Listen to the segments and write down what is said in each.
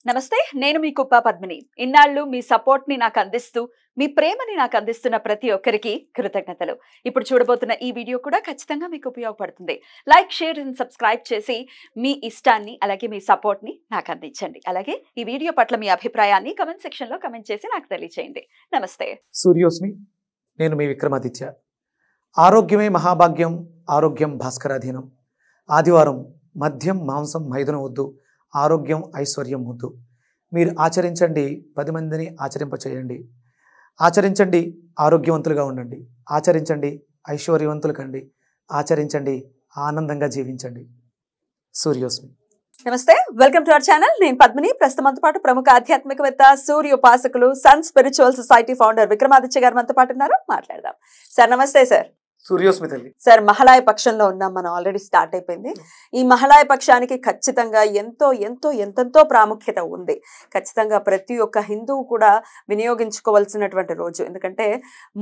నమస్తే నేను మీ కుప్ప పద్మిని ఇన్నాళ్ళు మీ సపోర్ట్ ని నాకు అందిస్తూ మీ ప్రేమని నాకు అందిస్తున్న ప్రతి ఒక్కరికి కృతజ్ఞతలు ఇప్పుడు చూడబోతున్న ఈ వీడియో కూడా ఖచ్చితంగా మీకు ఉపయోగపడుతుంది లైక్ షేర్ అండ్ సబ్స్క్రైబ్ చేసి మీ ఇష్టాన్ని అలాగే మీ సపోర్ట్ ని నాకు అందించండి అలాగే ఈ వీడియో పట్ల మీ అభిప్రాయాన్ని కామెంట్ సెక్షన్ లో కామెంట్ చేసి నాకు తెలియజేయండి నమస్తే సూర్యోస్మి నేను మీ విక్రమాదిత్య ఆరోగ్యమే మహాభాగ్యం ఆరోగ్యం భాస్కరాధీనం ఆదివారం మద్యం మాంసం మైదనం వద్దు ఆరోగ్యం ఐశ్వర్యం వద్దు మీరు ఆచరించండి 10 మందిని ఆచరింపచేయండి ఆచరించండి ఆరోగ్యవంతులుగా ఉండండి ఆచరించండి ఐశ్వర్యవంతులు కండి ఆచరించండి ఆనందంగా జీవించండి సూర్యోస్మి నమస్తే వెల్కమ్ టు అవర్ ఛానల్ నేను పద్మిని ప్రస్తుతంతో పాటు ప్రముఖ ఆధ్యాత్మికవేత్త సూర్య ఉపాసకులు sun spiritual society founder Vikramaditya గారు మనతో పాటు ఉన్నారు మాట్లాడదాం సార్ నమస్తే సార్ సూర్యోస్మి తల్లి సార్ మహాలయ పక్షంలో ఉన్నాం మనం ఆల్రెడీ స్టార్ట్ అయిపోయింది ఈ మహాలయ పక్షానికి ఖచ్చితంగా ఎంతో ప్రాముఖ్యత ఉంది ఖచ్చితంగా ప్రతి ఒక్క హిందువు కూడా వినియోగించుకోవాల్సినటువంటి రోజు ఎందుకంటే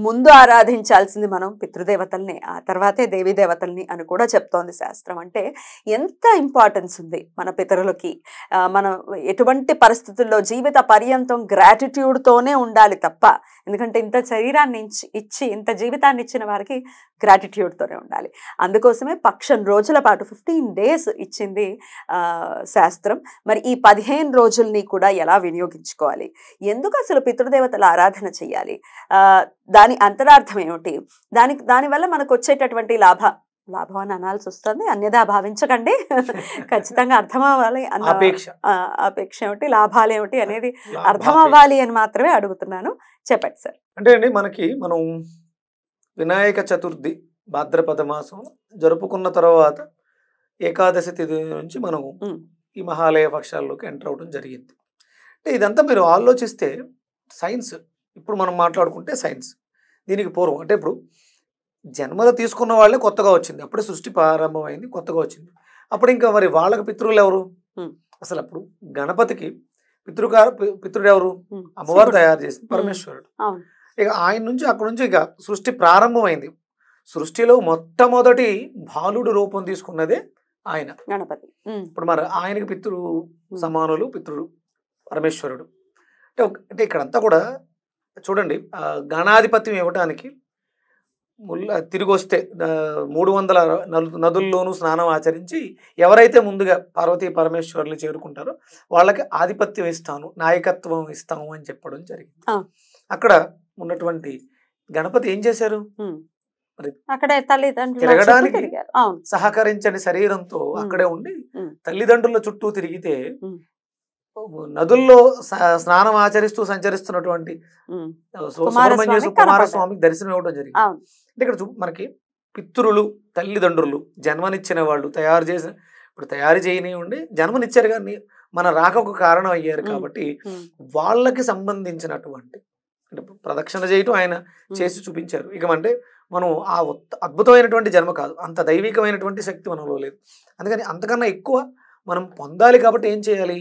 ముందు ఆరాధించాల్సింది మనం పితృదేవతల్ని ఆ తర్వాతే దేవీ దేవతల్ని అని కూడా చెప్తోంది శాస్త్రం అంటే ఎంత ఇంపార్టెన్స్ ఉంది మన పితరులకి మనం ఎటువంటి పరిస్థితుల్లో జీవిత పర్యంతం గ్రాటిట్యూడ్తోనే ఉండాలి తప్ప ఎందుకంటే ఇంత శరీరాన్ని ఇచ్చి ఇంత జీవితాన్ని ఇచ్చిన వారికి గ్రాటిట్యూడ్తోనే ఉండాలి అందుకోసమే పక్షం రోజుల పాటు 15 days ఇచ్చింది శాస్త్రం మరి ఈ 15 రోజుల్ని కూడా ఎలా వినియోగించుకోవాలి ఎందుకు అసలు పితృదేవతల ఆరాధన చేయాలి దాని అంతరార్థం ఏమిటి దానివల్ల మనకు వచ్చేటటువంటి లాభం అని అనాల్సి వస్తుంది అన్యదా భావించకండి ఖచ్చితంగా అర్థం అవ్వాలి అన్న అపేక్ష ఏమిటి లాభాలు ఏమిటి అనేది అర్థం అవ్వాలి అని మాత్రమే అడుగుతున్నాను చెప్పండి సార్ అంటే అండి మనం వినాయక చతుర్థి భాద్రపద మాసం జరుపుకున్న తర్వాత ఏకాదశి తిథి నుంచి మనం ఈ మహాలయ పక్షాల్లోకి ఎంటర్ అవడం జరిగింది అంటే ఇదంతా మీరు ఆలోచిస్తే సైన్స్ ఇప్పుడు మనం మాట్లాడుకుంటే సైన్స్ దీనికి పూర్వం అంటే ఇప్పుడు జన్మలు తీసుకున్న వాళ్ళే కొత్తగా వచ్చింది అప్పుడే సృష్టి ప్రారంభమైంది కొత్తగా వచ్చింది అప్పుడు ఇంకా మరి వాళ్ళకి పితృలు ఎవరు అసలు అప్పుడు గణపతికి పితృడు ఎవరు అమ్మవారు తయారు చేసింది పరమేశ్వరుడు ఇక ఆయన నుంచి అక్కడ నుంచి ఇక సృష్టి ప్రారంభమైంది సృష్టిలో మొట్టమొదటి బాలుడు రూపం తీసుకున్నదే ఆయన గణపతి ఇప్పుడు మరి ఆయనకి పితృ సమానులు పితృడు పరమేశ్వరుడు అంటే ఇక్కడంతా కూడా చూడండి గణాధిపత్యం ఇవ్వటానికి తిరిగి వస్తే 300 నదుల్లోనూ స్నానం ఆచరించి ఎవరైతే ముందుగా పార్వతీ పరమేశ్వరులు చేరుకుంటారో వాళ్ళకి ఆధిపత్యం ఇస్తాను నాయకత్వం ఇస్తాము అని చెప్పడం జరిగింది అక్కడ ఉన్నటువంటి గణపతి ఏం చేశారు తిరగడానికి సహకరించని శరీరంతో అక్కడే ఉండి తల్లిదండ్రుల చుట్టూ తిరిగితే నదుల్లో స్నానం ఆచరిస్తూ సంచరిస్తున్నటువంటి కుమారస్వామికి దర్శనం ఇవ్వడం జరిగింది అంటే ఇక్కడ మనకి పితృలు తల్లిదండ్రులు జన్మనిచ్చిన వాళ్ళు ఇప్పుడు తయారు చేయనివ్వండి జన్మనిచ్చారు కానీ మన రాకకు కారణం అయ్యారు కాబట్టి వాళ్ళకి సంబంధించినటువంటి అంటే ప్రదక్షిణ చేయటం ఆయన చేసి చూపించారు ఇక అంటే మనం ఆ అద్భుతమైనటువంటి జన్మ కాదు అంత దైవికమైనటువంటి శక్తి మనలో లేదు అందుకని అంతకన్నా ఎక్కువ మనం పొందాలి కాబట్టి ఏం చేయాలి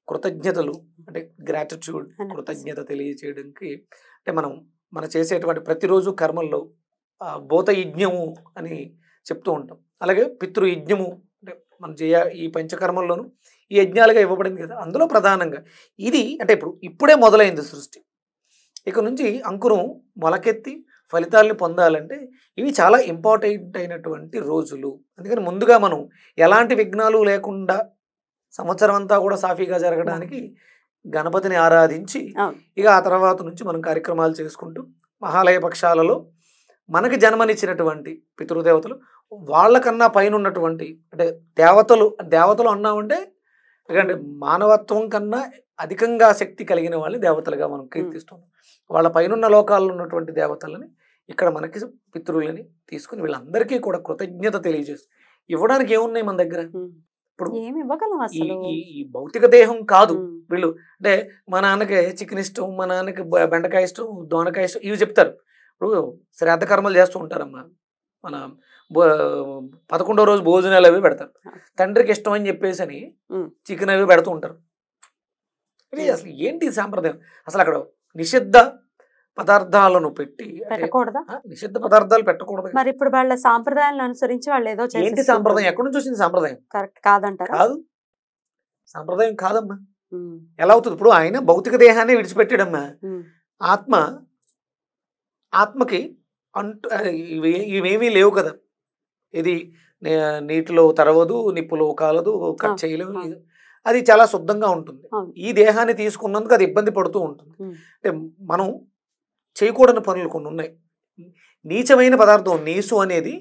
కృతజ్ఞతలు అంటే గ్రాటిట్యూడ్ కృతజ్ఞత తెలియచేయడానికి అంటే మనం చేసేటువంటి ప్రతిరోజు కర్మల్లో భూత యజ్ఞము అని చెప్తూ ఉంటాం అలాగే పితృయజ్ఞము అంటే మనం ఈ పంచకర్మల్లోనూ ఈ యజ్ఞాలుగా ఇవ్వబడింది కదా అందులో ప్రధానంగా ఇది అంటే ఇప్పుడే మొదలైంది సృష్టి ఇక నుంచి అంకురం మొలకెత్తి ఫలితాలను పొందాలంటే ఇవి చాలా ఇంపార్టెంట్ అయినటువంటి రోజులు అందుకని ముందుగా మనం ఎలాంటి విఘ్నాలు లేకుండా సంవత్సరం అంతా కూడా సాఫీగా జరగడానికి గణపతిని ఆరాధించి ఇక ఆ తర్వాత నుంచి మనం కార్యక్రమాలు చేసుకుంటూ మహాలయ పక్షాలలో మనకి జన్మనిచ్చినటువంటి పితృదేవతలు వాళ్ళకన్నా పైన ఉన్నటువంటి అంటే దేవతలు అన్నామంటే ఎందుకంటే మానవత్వం కన్నా అధికంగా శక్తి కలిగిన వాళ్ళని దేవతలుగా మనం కీర్తిస్తున్నాం వాళ్ళ పైన లోకాల్లో ఉన్నటువంటి దేవతలని ఇక్కడ మనకి పితృలని తీసుకుని వీళ్ళందరికీ కూడా కృతజ్ఞత తెలియజేస్తుంది ఇవ్వడానికి ఏమున్నాయి మన దగ్గర ఇప్పుడు ఈ భౌతిక దేహం కాదు వీళ్ళు అంటే మా నాన్నకి చికెన్ ఇష్టం మా నాన్నకి బెండకాయ ఇష్టం దోనకాయ ఇష్టం ఇవి చెప్తారు ఇప్పుడు శ్రాద్ధ కర్మలు చేస్తూ ఉంటారమ్మా మన 11వ రోజు భోజనాలు అవి పెడతారు తండ్రికి ఇష్టం అని చెప్పేసి అని చికెన్ అవి పెడుతూ ఉంటారు అసలు ఏంటి సాంప్రదాయం అసలు అక్కడ నిషిద్ధ పదార్థాలను పెట్టి నిషిద్ధ పదార్థాలు పెట్టకూడదు మరి ఇప్పుడు వాళ్ళ సాంప్రదాయాలను అనుసరించి వాళ్ళు ఏదో ఏంటి సాంప్రదాయం ఎక్కడి నుంచి వచ్చింది సాంప్రదాయం కరెక్ట్ కాదంటారు కాదు సాంప్రదాయం కాదమ్మా ఎలా అవుతుంది? ఇప్పుడు ఆయన భౌతిక దేహాన్ని విడిచిపెట్టాడమ్మా. ఆత్మకి అంటూ ఇవేమీ లేవు కదా. ఇది నీటిలో తరవదు, నిప్పులో కాలదు, కట్ చేయలేవు. అది చాలా శుద్ధంగా ఉంటుంది. ఈ దేహాన్ని తీసుకున్నందుకు అది ఇబ్బంది పడుతూ ఉంటుంది. అంటే మనం చేయకూడని పనులు కొన్ని ఉన్నాయి. నీచమైన పదార్థం నీసు అనేది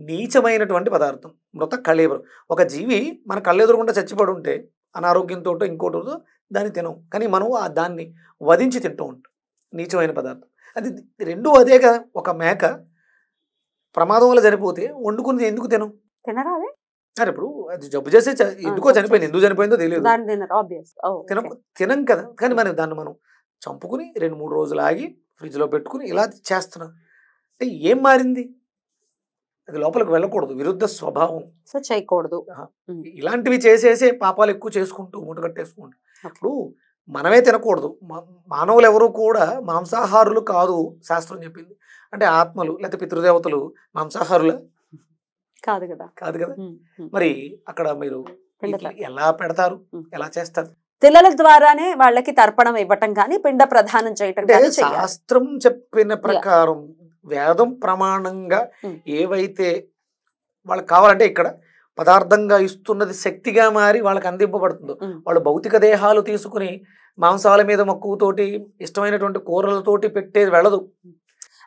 నీచమైనటువంటి పదార్థం. మృత కళేబరం. ఒక జీవి మన కళ్ళెదురుకుండా చచ్చిపడి ఉంటే అనారోగ్యంతో ఇంకోటితో దాన్ని తినం, కానీ మనం దాన్ని వధించి తింటూ ఉంటాం. నీచమైన పదార్థం అది రెండు అదే కదా. ఒక మేక ప్రమాదం వల్ల చనిపోతే వండుకుని ఎందుకు తినం? తినరాదే. సరే, ఇప్పుడు అది జబ్బు చేస్తే ఎందుకో చనిపోయింది, ఎందుకు చనిపోయిందో తెలియదు, తినం కదా. కానీ దాన్ని మనం చంపుకుని 2-3 రోజులు ఆగి ఫ్రిడ్జ్లో పెట్టుకుని ఇలా చేస్తున్నాం అంటే ఏం మారింది? అది లోపలికి వెళ్ళకూడదు, విరుద్ధ స్వభావం, సో చేయకూడదు. ఇలాంటివి చేసేసే పాపాలు ఎక్కువ చేసుకుంటూ మూటగట్టేసుకుంటూ. ఇప్పుడు మనమే తినకూడదు. మానవులు ఎవరు కూడా మాంసాహారులు కాదు శాస్త్రం చెప్పింది. అంటే ఆత్మలు లేకపోతే పితృదేవతలు మాంసాహారులు కాదు కదా. కాదు కదా. మరి అక్కడ మీరు ఎలా పెడతారు, ఎలా చేస్తారు? తిలల ద్వారానే వాళ్ళకి తర్పణం ఇవ్వటం కానీ పిండ ప్రదానం చేయటం కానీ శాస్త్రం చెప్పిన ప్రకారం వేదం ప్రమాణంగా ఏవైతే వాళ్ళకి కావాలంటే ఇక్కడ పదార్థంగా ఇస్తున్నది శక్తిగా మారి వాళ్ళకి అందింపబడుతుందో, వాళ్ళు భౌతిక దేహాలు తీసుకుని మాంసాల మీద మక్కువతోటి ఇష్టమైనటువంటి కూరలతోటి పెట్టేది వెళ్ళదు.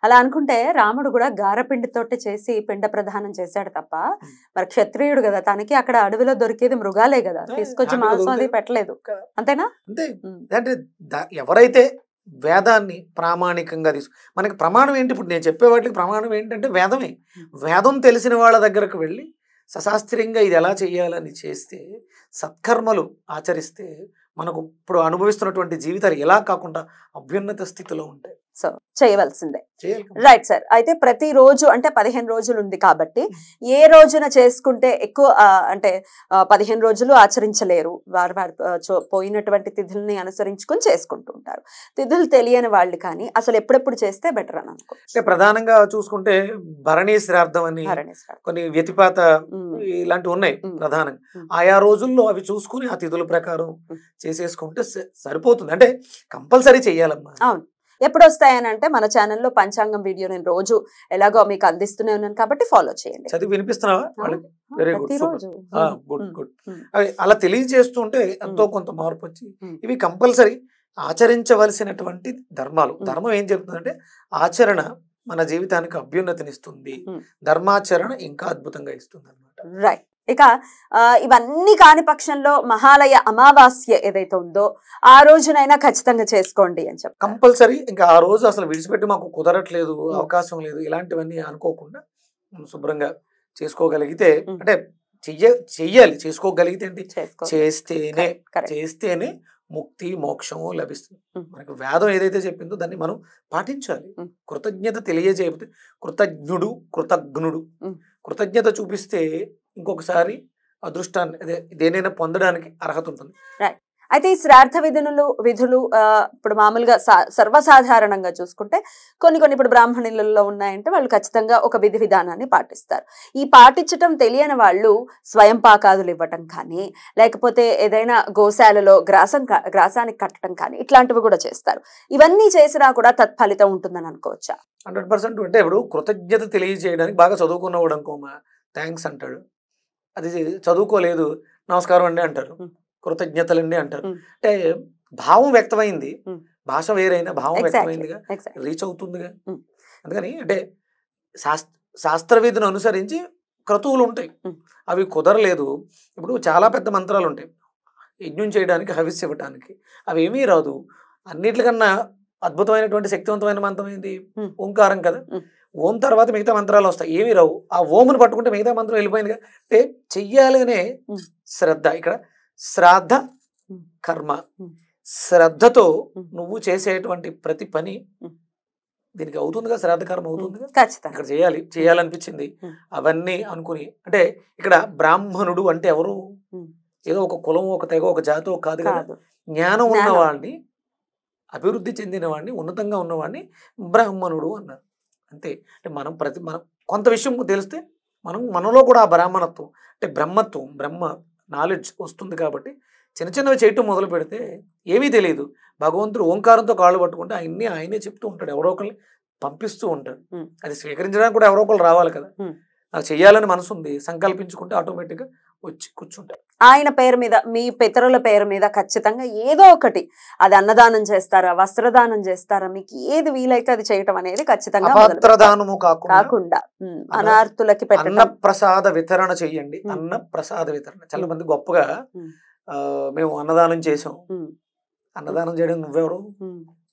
అలా అనుకుంటే రాముడు కూడా గారపిండితోటి చేసి పిండ ప్రదానం చేశాడు తప్ప మరి క్షత్రియుడు కదా, తనకి అక్కడ అడవిలో దొరికేది మృగాలే కదా, తీసుకొచ్చి మాంసం అది పెట్టలేదు. అంతేనా? అంతే. అంటే ఎవరైతే వేదాన్ని ప్రామాణికంగా మనకి ప్రమాణం ఏంటి? ఇప్పుడు నేను చెప్పే వాటికి ప్రమాణం ఏంటంటే వేదమే. వేదం తెలిసిన వాళ్ళ దగ్గరకు వెళ్ళి సశాస్త్రీయంగా ఇది ఎలా చేయాలని చేస్తే, సత్కర్మలు ఆచరిస్తే మనకు ఇప్పుడు అనుభవిస్తున్నటువంటి జీవితాలు ఎలా కాకుండా అభ్యున్నత స్థితిలో ఉంటాయి. సో చేయవలసిందే. Right sir. అయితే ప్రతి రోజు అంటే 15 రోజులు ఉంది కాబట్టి ఏ రోజున చేసుకుంటే ఎక్కువ అంటే 15 రోజులు ఆచరించలేరు, వారు పోయినటువంటి తిథుల్ని అనుసరించుకొని చేసుకుంటూ ఉంటారు. తిథులు తెలియని వాళ్ళు కానీ అసలు ఎప్పుడెప్పుడు చేస్తే బెటర్ అని అనుకో. అంటే ప్రధానంగా చూసుకుంటే భరణీ శ్రాద్ధం అని కొన్ని వ్యతిపాత ఇలాంటివి ఉన్నాయి ప్రధానంగా. ఆయా రోజుల్లో అవి చూసుకుని ఆ తిథుల ప్రకారం చేసేసుకుంటే సరిపోతుంది. అంటే కంపల్సరీ చెయ్యాలమ్మా. అవును. ఎప్పుడు వస్తాయని అంటే మన ఛానల్లో పంచాంగం వీడియో నేను రోజు ఎలాగో మీకు అందిస్తూనే ఉన్నాను కాబట్టి ఫాలో చేయండి. చదివి వినిపిస్తున్నావా? Very good, good good. అలా తెలియజేస్తుంటే ఎంతో కొంత మార్పు వచ్చి ఇవి కంపల్సరీ ఆచరించవలసినటువంటి ధర్మాలు. ధర్మం ఏం చెప్తుందంటే ఆచరణ మన జీవితానికి అభ్యున్నతినిస్తుంది, ధర్మాచరణ ఇంకా అద్భుతంగా ఇస్తుంది అన్నమాట. రైట్. ఇక ఇవన్నీ కాని పక్షంలో మహాలయ అమావాస్య ఏదైతే ఉందో ఆ రోజునైనా ఖచ్చితంగా చేసుకోండి అని చెప్పి కంపల్సరీ. ఇంకా ఆ రోజు అసలు విడిచిపెట్టి మాకు కుదరట్లేదు, అవకాశం లేదు, ఇలాంటివన్నీ అనుకోకుండా శుభ్రంగా చేసుకోగలిగితే, అంటే చెయ్యాలి, చేసుకోగలిగితే ఏంటి, చేస్తేనే ముక్తి మోక్షము లభిస్తుంది. మనకు వేదం ఏదైతే చెప్పిందో దాన్ని మనం పాటించాలి. కృతజ్ఞత తెలియజేయకపోతే కృతజ్ఞుడు కృతజ్ఞుడు కృతజ్ఞత చూపిస్తే ఇంకొకసారి అదృష్టాన్ని అదే దేనైనా పొందడానికి అర్హత ఉంటుంది. అయితే ఈ శ్రాద్ధ విధులు ఇప్పుడు మామూలుగా సర్వసాధారణంగా చూసుకుంటే కొన్ని ఇప్పుడు బ్రాహ్మణులలో ఉన్నాయంటే వాళ్ళు ఖచ్చితంగా ఒక విధి విధానాన్ని పాటిస్తారు. ఈ పాటించటం తెలియని వాళ్ళు స్వయం పాకాదులు ఇవ్వటం కానీ లేకపోతే ఏదైనా గోశాలలో గ్రాసానికి కట్టడం కానీ ఇట్లాంటివి కూడా చేస్తారు. ఇవన్నీ చేసినా కూడా తత్ఫలితం ఉంటుందని అనుకోవచ్చా? 100%. అంటే ఇప్పుడు కృతజ్ఞత తెలియజేయడానికి బాగా చదువుకున్నవాడు అనుకోమా థ్యాంక్స్ అంటాడు, అది చదువుకోలేదు నమస్కారం అండి అంటారు, కృతజ్ఞతలండి అంటారు. అంటే భావం వ్యక్తమైంది, భాష వేరైనా భావం వ్యక్తమైందిగా, రీచ్ అవుతుందిగా. అందుకని అంటే శాస్త్రవేదిని అనుసరించి క్రతువులు ఉంటాయి, అవి కుదరలేదు. ఇప్పుడు చాలా పెద్ద మంత్రాలు ఉంటాయి యజ్ఞం చేయడానికి, హవిస్సు ఇవ్వటానికి, అవి ఏమీ రాదు. అన్నిటికన్నా అద్భుతమైనటువంటి శక్తివంతమైన మంత్రం ఏంటి? ఓంకారం కదా. ఓం తర్వాత మిగతా మంత్రాలు వస్తాయి, ఏమీ రావు. ఆ ఓమును పట్టుకుంటే మిగతా మంత్రం వెళ్ళిపోయిందిగా. అంటే చెయ్యాలి అనే శ్రద్ధ. ఇక్కడ శ్రాద్ధ కర్మ, శ్రద్ధతో నువ్వు చేసేటువంటి ప్రతి పని దీనికి అవుతుందిగా, శ్రాద్ధ కర్మ అవుతుందిగా. ఇక్కడ చేయాలనిపించింది అవన్నీ అనుకుని. అంటే ఇక్కడ బ్రాహ్మణుడు అంటే ఎవరు? ఏదో ఒక కులం, ఒక తెగ, ఒక జాతో కాదు కదా. జ్ఞానం ఉన్నవాడిని, అభివృద్ధి చెందిన వాడిని, ఉన్నతంగా ఉన్నవాడిని బ్రాహ్మణుడు అన్నారు. అంతే. అంటే మనం కొంత విషయం తెలిస్తే మనలో కూడా ఆ బ్రాహ్మణత్వం అంటే బ్రహ్మ నాలెడ్జ్ వస్తుంది. కాబట్టి చిన్న చిన్నవి చేయటం మొదలు పెడితే ఏమీ తెలియదు. భగవంతుడు ఓంకారంతో కాళ్ళు పట్టుకుంటే ఆయనే చెప్తూ ఉంటాడు, ఎవరో ఒకరిని పంపిస్తూ ఉంటాడు. అది స్వీకరించడానికి కూడా ఎవరో ఒకరు రావాలి కదా. నాకు చెయ్యాలని మనసు ఉంది, సంకల్పించుకుంటే ఆటోమేటిక్గా వచ్చి కూర్చుంటారు. ఆయన పేరు మీద, మీ పితరుల పేరు మీద ఖచ్చితంగా ఏదో ఒకటి, అది అన్నదానం చేస్తారా, వస్త్రదానం చేస్తారా, మీకు ఏది వీలైతే అది చేయటం అనేది ఖచ్చితంగా అపాత్రదానము కాకుండా అనార్థులకి అన్న ప్రసాద వితరణ చెయ్యండి. అన్న ప్రసాద వితరణ చాలా మంది గొప్పగా మేము అన్నదానం చేసాం. అన్నదానం చేయడం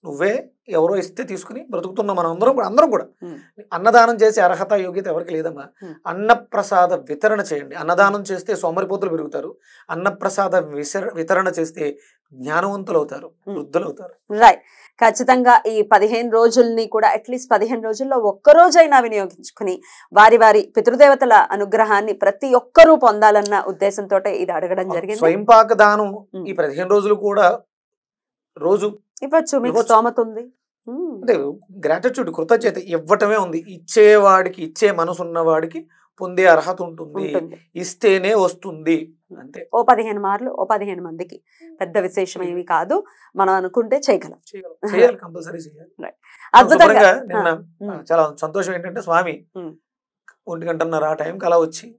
నువ్వే ఎవరో ఇస్తే తీసుకుని బ్రతుకుతున్నాం మనం అందరం కూడా. అన్నదానం చేసే అర్హత యోగ్యత ఎవరికి లేదమ్మా. అన్నప్రసాద వితరణ చేయండి. అన్నదానం చేస్తే సోమరిపోతులు పెరుగుతారు, అన్నప్రసాద వితరణ చేస్తే జ్ఞానవంతులు అవుతారు, వృద్ధులు అవుతారు. రైట్. ఖచ్చితంగా ఈ 15 రోజుల్ని కూడా అట్లీస్ట్ 15 రోజుల్లో ఒక్కరోజైనా వినియోగించుకుని వారి వారి పితృదేవతల అనుగ్రహాన్ని ప్రతి ఒక్కరూ పొందాలన్న ఉద్దేశంతో ఇది అడగడం జరిగింది. స్వయంపాక దానం ఈ 15 రోజులు కూడా రోజు ఇవ్వచ్చు, మీకు స్తోమత ఉంది అంటే గ్రాటిట్యూడ్, కృతజ్ఞత ఇవ్వటమే ఉంది. ఇచ్చేవాడికి, ఇచ్చే మనసు ఉన్నవాడికి పొందే అర్హత ఉంటుంది, ఇస్తేనే వస్తుంది అంతే. ఓ 15 మార్లు ఓ 15 మందికి పెద్ద విశేషం ఏమి కాదు, మనం అనుకుంటే చేయగలం, చేయాలి, కంపల్సరీ చేయాలి. అద్భుతంగా నిన్న చాలా సంతోషం ఏంటంటే స్వామి 1 గంటన్నర ఆ టైంకి అలా వచ్చి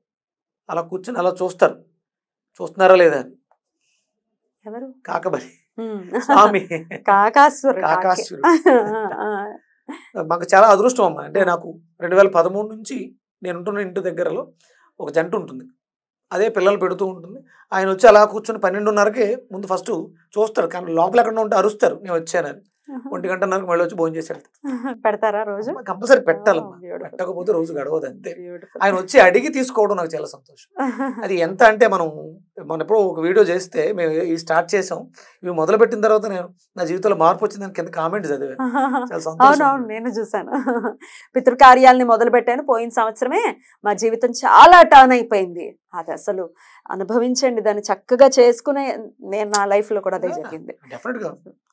అలా కూర్చొని అలా చూస్తున్నారా లేదా అని. ఎవరు? కాకబలి స్వామి, కాకాసురుడు. మాకు చాలా అదృష్టం అమ్మా. అంటే నాకు 2013 నుంచి నేను ఉంటున్న ఇంటి దగ్గరలో ఒక జంట ఉంటుంది, అదే పిల్లలు పెడుతూ ఉంటుంది. ఆయన వచ్చి అలా కూర్చొని 12:30కే ముందు ఫస్ట్ చూస్తారు, కానీ లోపల ఎక్కడ ఉంటే అరుస్తారు నేను వచ్చానని. 1 గంటన్నరకు మళ్ళీ వచ్చి భోజనం చేసి పెడతారా రోజు? కంపల్సరీ పెట్టాలమ్మా, పెట్టకపోతే రోజు గడవదు అంతే. ఆయన వచ్చి అడిగి తీసుకోవడం నాకు చాలా సంతోషం. అది ఎంత అంటే మనం ఎప్పుడో ఒక వీడియో చేస్తే మేము ఈ స్టార్ట్ చేసాం, ఇవి మొదలు పెట్టిన తర్వాత నేను నా జీవితంలో మార్పు వచ్చిందని కింద కామెంట్ చదివాను. చాలా సంతోషం. అవునవును, నేను చూసాను. పితృకార్యాలని మొదలు పెట్టాను పోయిన సంవత్సరమే, మా జీవితం చాలా టర్న్ అయిపోయింది. అది అసలు అనుభవించండి, దాన్ని చక్కగా చేసుకునే నేను నా లైఫ్ లో కూడా అదే జరిగింది. డెఫినెట్ గా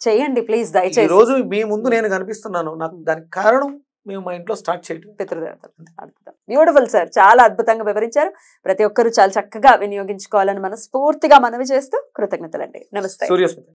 చేయండి ప్లీజ్, దయచేసి. ఈ రోజు మీ ముందు నేను కనిపిస్తున్నాను, నాకు దానికి కారణం మేము మా ఇంట్లో స్టార్ట్ చేయడం పితృదేవతలు. అద్భుతం, బ్యూటిఫుల్ సార్, చాలా అద్భుతంగా వివరించారు. ప్రతి ఒక్కరూ చాలా చక్కగా వినియోగించుకోవాలని మనస్ఫూర్తిగా మనవి చేస్తూ కృతజ్ఞతలండి. నమస్తే. సూర్యస్మిత.